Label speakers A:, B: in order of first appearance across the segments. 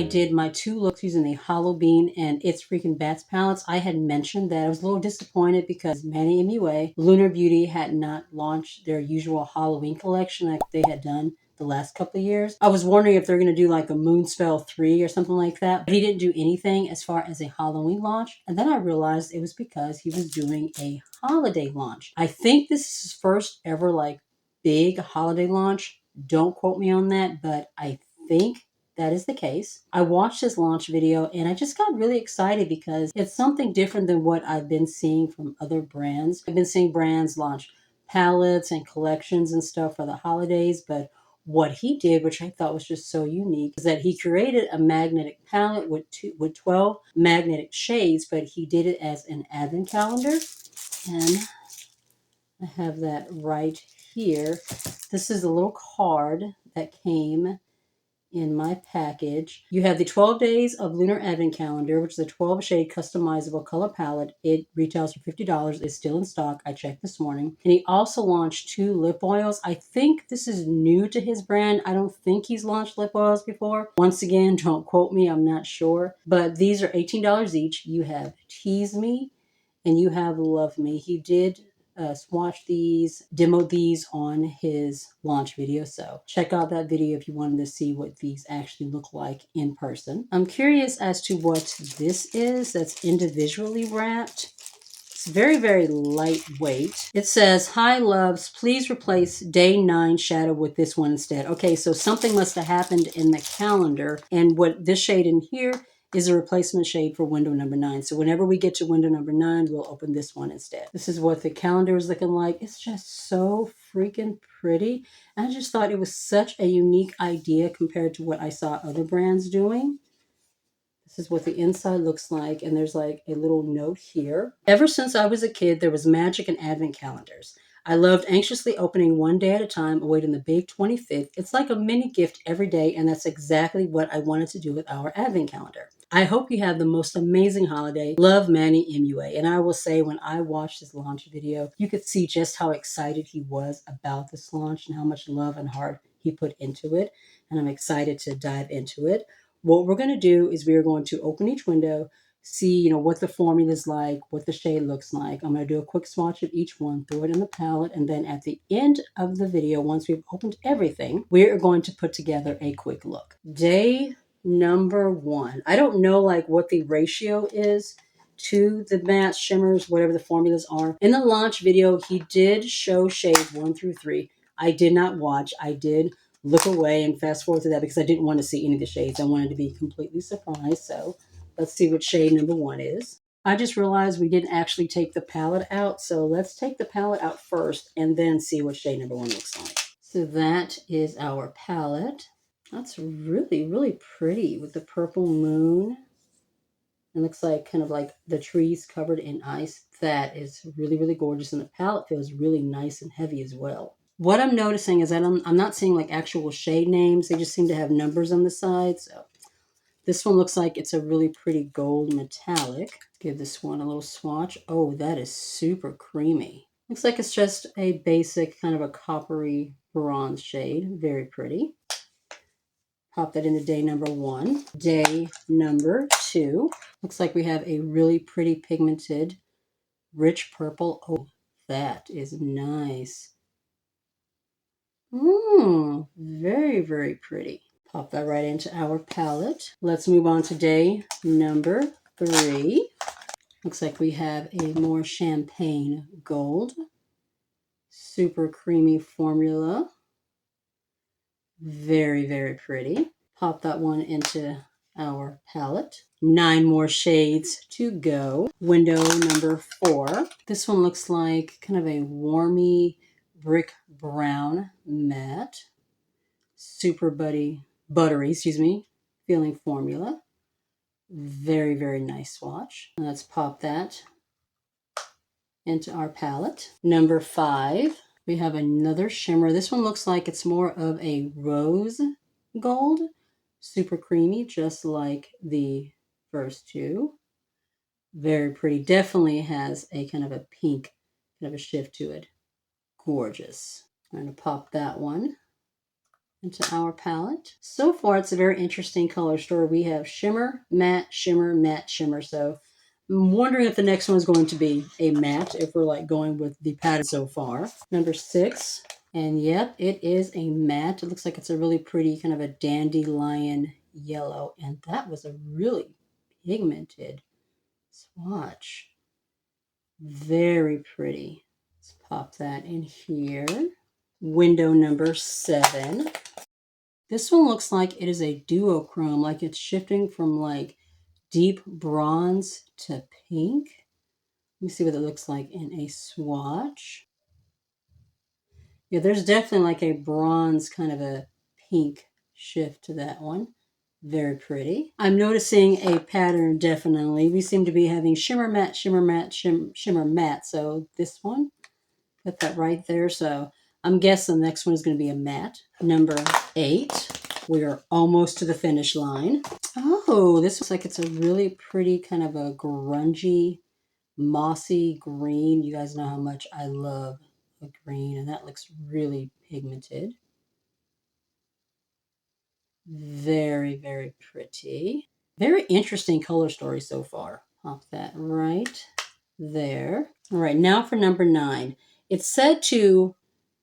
A: I did my 2 looks using the Hollow Bean and It's Freaking Bats palettes, I had mentioned that I was a little disappointed because Manny MUA, Lunar Beauty had not launched their usual Halloween collection like they had done the last couple of years. I was wondering if they're going to do like a Moonspell 3 or something like that. But he didn't do anything as far as a Halloween launch. And then I realized it was because he was doing a holiday launch. I think this is his first ever like big holiday launch. Don't quote me on that, but I think that is the case. I watched his launch video and I just got really excited because it's something different than what I've been seeing from other brands. I've been seeing brands launch palettes and collections and stuff for the holidays, but what he did, which I thought was just so unique, is that he created a magnetic palette with 12 magnetic shades, but he did it as an advent calendar. And I have that right here. This is a little card that came in my package. You have the 12 Days of Lunar Advent Calendar, which is a 12 shade customizable color palette. It retails for $50. It's still in stock. I checked this morning. And he also launched 2 lip oils. I think this is new to his brand. I don't think he's launched lip oils before. Once again, don't quote me. I'm not sure. But these are $18 each. You have Tease Me and you have Love Me. He did swatch these, demo these on his launch video. So check out that video if you wanted to see what these actually look like in person. I'm curious as to what this is that's individually wrapped. It's very, very lightweight. It says, "Hi loves, please replace day 9 shadow with this one instead." Okay, so something must have happened in the calendar. And what this shade in here is a replacement shade for window number 9. So whenever we get to window number 9, we'll open this one instead. This is what the calendar is looking like. It's just so freaking pretty. And I just thought it was such a unique idea compared to what I saw other brands doing. This is what the inside looks like, and there's like a little note here. Ever since I was a kid, there was magic in advent calendars. I loved anxiously opening one day at a time, awaiting the big 25th. It's like a mini gift every day, and that's exactly what I wanted to do with our advent calendar. I hope you have the most amazing holiday. Love, Manny MUA. And I will say, when I watched his launch video, you could see just how excited he was about this launch and how much love and heart he put into it. And I'm excited to dive into it. What we're going to do is we are going to open each window, see, what the formula is like, what the shade looks like. I'm going to do a quick swatch of each one, throw it in the palette, and then at the end of the video, once we've opened everything, we are going to put together a quick look. Day number 1. I don't know what the ratio is to the matte shimmers, whatever the formulas are. In the launch video, he did show shades 1 through 3. I did not watch. I did look away and fast forward to that because I didn't want to see any of the shades. I wanted to be completely surprised. So let's see what shade number 1 is. I just realized we didn't actually take the palette out. So let's take the palette out first and then see what shade number 1 looks like. So that is our palette. That's really, really pretty with the purple moon. It looks like kind of like the trees covered in ice. That is really, really gorgeous. And the palette feels really nice and heavy as well. What I'm noticing is that I'm not seeing actual shade names. They just seem to have numbers on the side. So this one looks like it's a really pretty gold metallic. Give this one a little swatch. Oh, that is super creamy. Looks like it's just a basic kind of a coppery bronze shade. Very pretty. Pop that into day number 1. Day number 2. Looks like we have a really pretty pigmented, rich purple. Oh, that is nice. Very, very pretty. Pop that right into our palette. Let's move on to day number 3. Looks like we have a more champagne gold. Super creamy formula. Very, very pretty. Pop that one into our palette. 9 more shades to go. Window number 4. This one looks like kind of a warmy brick brown matte. Super buttery, feeling formula. Very, very nice swatch. Let's pop that into our palette. Number 5. We have another shimmer. This one looks like it's more of a rose gold. Super creamy, just like the first 2. Very pretty. Definitely has a kind of a pink, kind of a shift to it. Gorgeous. I'm going to pop that one into our palette. So far, it's a very interesting color story. We have shimmer, matte, shimmer, matte, shimmer. So I'm wondering if the next one is going to be a matte, if we're like going with the pattern so far. Number 6. And yep, it is a matte. It looks like it's a really pretty kind of a dandelion yellow. And that was a really pigmented swatch. Very pretty. Let's pop that in here. Window number 7. This one looks like it is a duochrome, like it's shifting from like deep bronze to pink. Let me see what it looks like in a swatch. Yeah, there's definitely like a bronze kind of a pink shift to that one. Very pretty. I'm noticing a pattern definitely. We seem to be having shimmer matte, shimmer matte, shimmer matte. So this one, put that right there. So I'm guessing the next one is going to be a matte. Number 8. We are almost to the finish line. Oh, this looks like it's a really pretty kind of a grungy, mossy green. You guys know how much I love a green, and that looks really pigmented. Very, very pretty. Very interesting color story so far. Pop that right there. All right, now for number 9. It's said to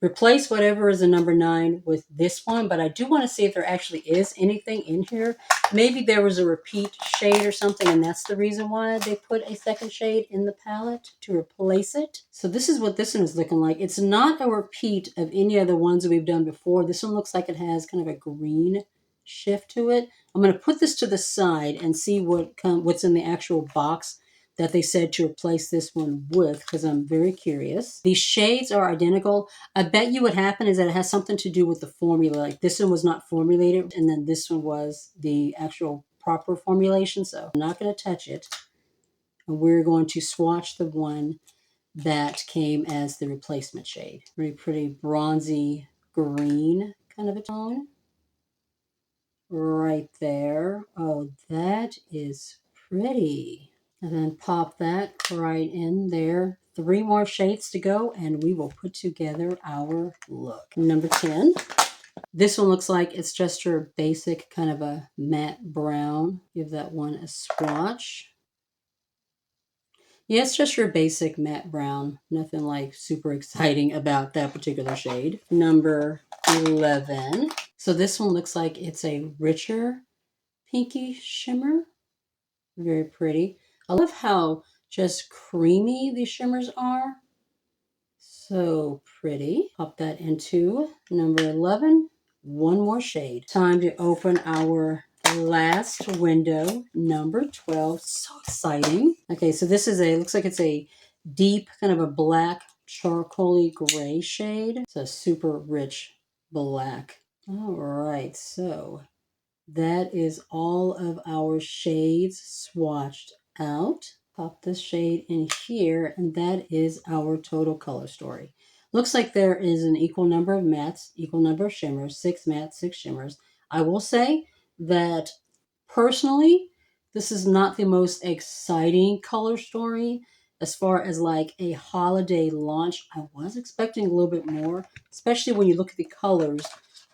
A: replace whatever is a number 9 with this one, but I do want to see if there actually is anything in here. Maybe there was a repeat shade or something, and that's the reason why they put a second shade in the palette to replace it. So this is what this one is looking like. It's not a repeat of any of the ones that we've done before. This one looks like it has kind of a green shift to it. I'm going to put this to the side and see what's in the actual box that they said to replace this one with, because I'm very curious. These shades are identical. I bet you what happened is that it has something to do with the formula. Like this one was not formulated, and then this one was the actual proper formulation. So I'm not going to touch it. And we're going to swatch the one that came as the replacement shade. Really pretty bronzy green kind of a tone. Right there. Oh, that is pretty. And then pop that right in there. 3 more shades to go, and we will put together our look. Number 10. This one looks like it's just your basic kind of a matte brown. Give that one a swatch. Yeah, it's just your basic matte brown. Nothing like super exciting about that particular shade. Number 11. So this one looks like it's a richer pinky shimmer. Very pretty. I love how just creamy these shimmers are. So pretty. Pop that into number 11. One more shade. Time to open our last window, number 12. So exciting. Okay, so this is looks like it's a deep kind of a black charcoaly gray shade. It's a super rich black. All right, so that is all of our shades swatched out. Pop this shade in here, and that is our total color story. Looks like there is an equal number of mattes, equal number of shimmers, 6 mattes, 6 shimmers. I will say that personally, this is not the most exciting color story as far as like a holiday launch. I was expecting a little bit more, especially when you look at the colors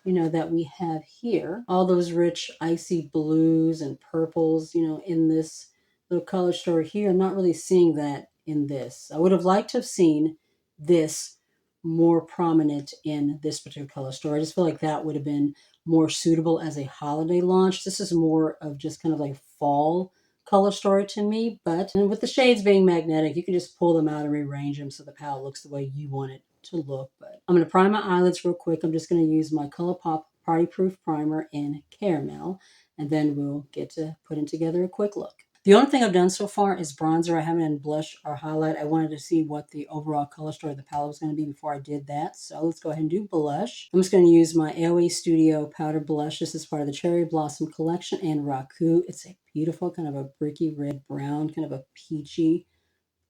A: that we have here. All those rich icy blues and purples, in this little color story here. I'm not really seeing that in this. I would have liked to have seen this more prominent in this particular color story. I just feel like that would have been more suitable as a holiday launch. This is more of just kind of like fall color story to me, but with the shades being magnetic, you can just pull them out and rearrange them so the palette looks the way you want it to look. But I'm going to prime my eyelids real quick. I'm just going to use my Colourpop Party Proof Primer in Caramel, and then we'll get to putting together a quick look. The only thing I've done so far is bronzer. I haven't done blush or highlight. I wanted to see what the overall color story of the palette was going to be before I did that. So let's go ahead and do blush. I'm just going to use my Aloe Studio Powder Blush. This is part of the Cherry Blossom Collection and Raku. It's a beautiful kind of a bricky red brown, kind of a peachy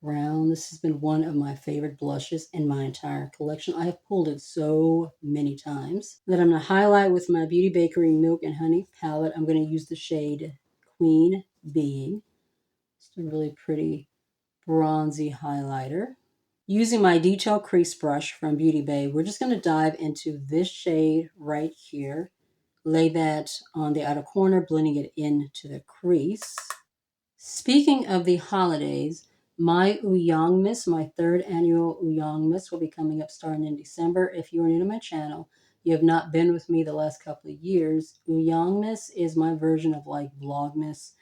A: brown. This has been one of my favorite blushes in my entire collection. I have pulled it so many times. Then I'm going to highlight with my Beauty Bakery Milk and Honey palette. I'm going to use the shade Queen Being. It's a really pretty bronzy highlighter. Using my detail crease brush from Beauty Bay, we're just going to dive into this shade right here. Lay that on the outer corner, blending it into the crease. Speaking of the holidays, my Ouyang Miss, my third annual Ouyang Miss, will be coming up starting in December. If you are new to my channel, you have not been with me the last couple of years, Ouyang Miss is my version of like Vlogmas,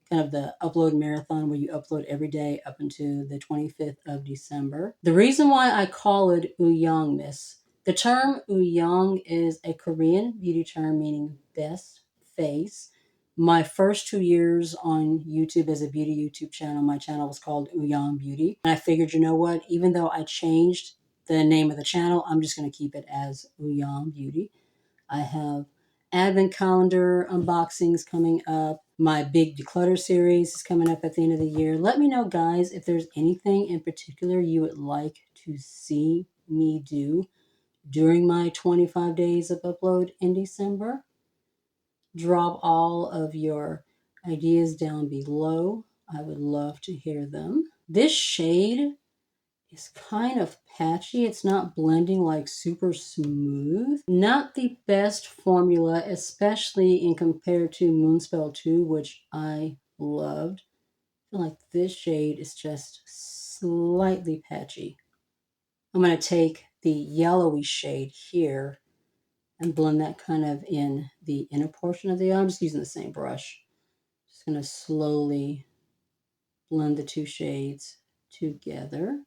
A: kind of the upload marathon where you upload every day up until the 25th of December. The reason why I call it Ouyang Miss, the term Ouyang is a Korean beauty term meaning best face. My first 2 years on YouTube as a beauty YouTube channel, my channel was called Ouyang Beauty. And I figured, you know what, even though I changed the name of the channel, I'm just going to keep it as Ouyang Beauty. I have Advent Calendar unboxings coming up. My big declutter series is coming up at the end of the year. Let me know, guys, if there's anything in particular you would like to see me do during my 25 days of upload in December. Drop all of your ideas down below. I would love to hear them. This shade is kind of patchy. It's not blending like super smooth. Not the best formula, especially in compared to Moonspell 2, which I loved. I feel like this shade is just slightly patchy. I'm going to take the yellowy shade here and blend that kind of in the inner portion of the eye. I'm just using the same brush. Just going to slowly blend the two shades together.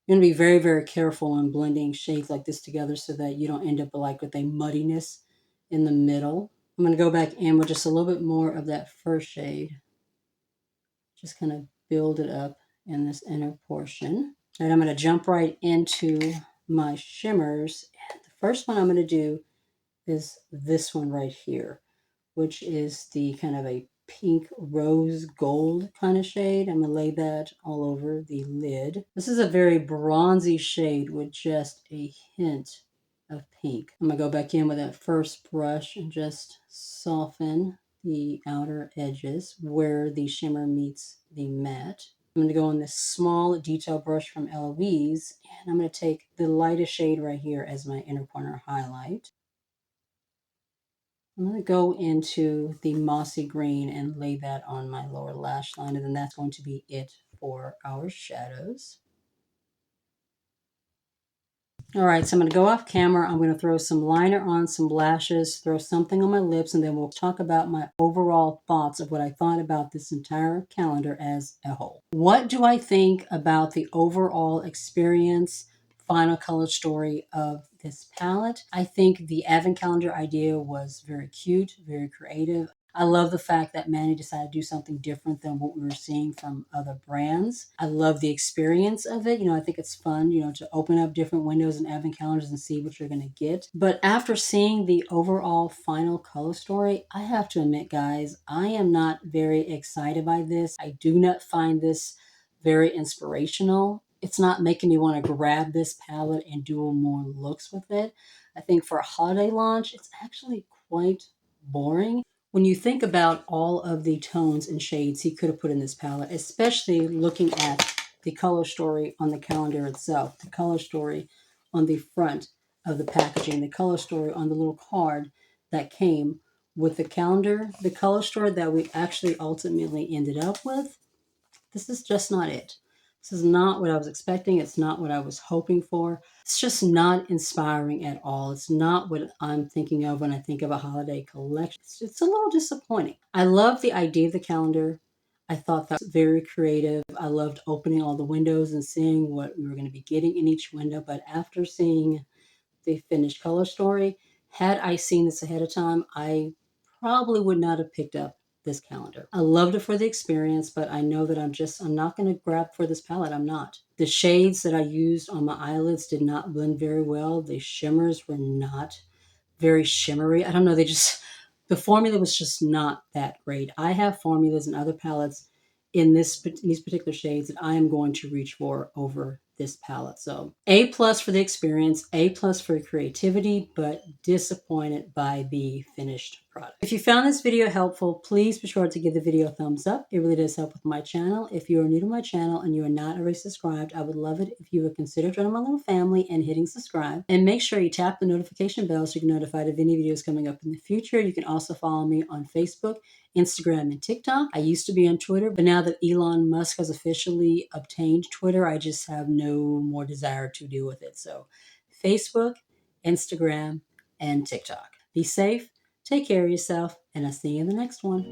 A: You're going to be very, very careful when blending shades like this together so that you don't end up like with a muddiness in the middle. I'm going to go back in with just a little bit more of that first shade. Just kind of build it up in this inner portion. And I'm going to jump right into my shimmers. And the first one I'm going to do is this one right here, which is the kind of a pink rose gold kind of shade. I'm going to lay that all over the lid. This is a very bronzy shade with just a hint of pink. I'm going to go back in with that first brush and just soften the outer edges where the shimmer meets the matte. I'm going to go on this small detail brush from Eloise, and I'm going to take the lightest shade right here as my inner corner highlight. I'm going to go into the mossy green and lay that on my lower lash line, and then that's going to be it for our shadows. All right, so I'm going to go off camera. I'm going to throw some liner on, some lashes, throw something on my lips, and then we'll talk about my overall thoughts of what I thought about this entire calendar as a whole. What do I think about the overall experience, final color story of this palette? I think the Advent Calendar idea was very cute, very creative. I love the fact that Manny decided to do something different than what we were seeing from other brands. I love the experience of it. I think it's fun, to open up different windows and advent calendars and see what you're going to get. But after seeing the overall final color story, I have to admit, guys, I am not very excited by this. I do not find this very inspirational. It's not making me want to grab this palette and do more looks with it. I think for a holiday launch, it's actually quite boring. When you think about all of the tones and shades he could have put in this palette, especially looking at the color story on the calendar itself, the color story on the front of the packaging, the color story on the little card that came with the calendar, the color story that we actually ultimately ended up with, this is just not it. This is not what I was expecting. It's not what I was hoping for. It's just not inspiring at all. It's not what I'm thinking of when I think of a holiday collection. It's a little disappointing. I love the idea of the calendar. I thought that was very creative. I loved opening all the windows and seeing what we were going to be getting in each window. But after seeing the finished color story, had I seen this ahead of time, I probably would not have picked up this calendar. I loved it for the experience, but I know that I'm not going to grab for this palette. I'm not. The shades that I used on my eyelids did not blend very well. The shimmers were not very shimmery. I don't know. The formula was just not that great. I have formulas and other palettes in these particular shades that I am going to reach for over this palette. So A+ for the experience, A+ for creativity, but disappointed by the finished product. product. If you found this video helpful, please be sure to give the video a thumbs up. It really does help with my channel. If you are new to my channel and you are not already subscribed, I would love it if you would consider joining my little family and hitting subscribe. And make sure you tap the notification bell so you can get notified of any videos coming up in the future. You can also follow me on Facebook, Instagram, and TikTok. I used to be on Twitter, but now that Elon Musk has officially obtained Twitter, I just have no more desire to deal with it. So Facebook, Instagram, and TikTok. Be safe, take care of yourself, and I'll see you in the next one.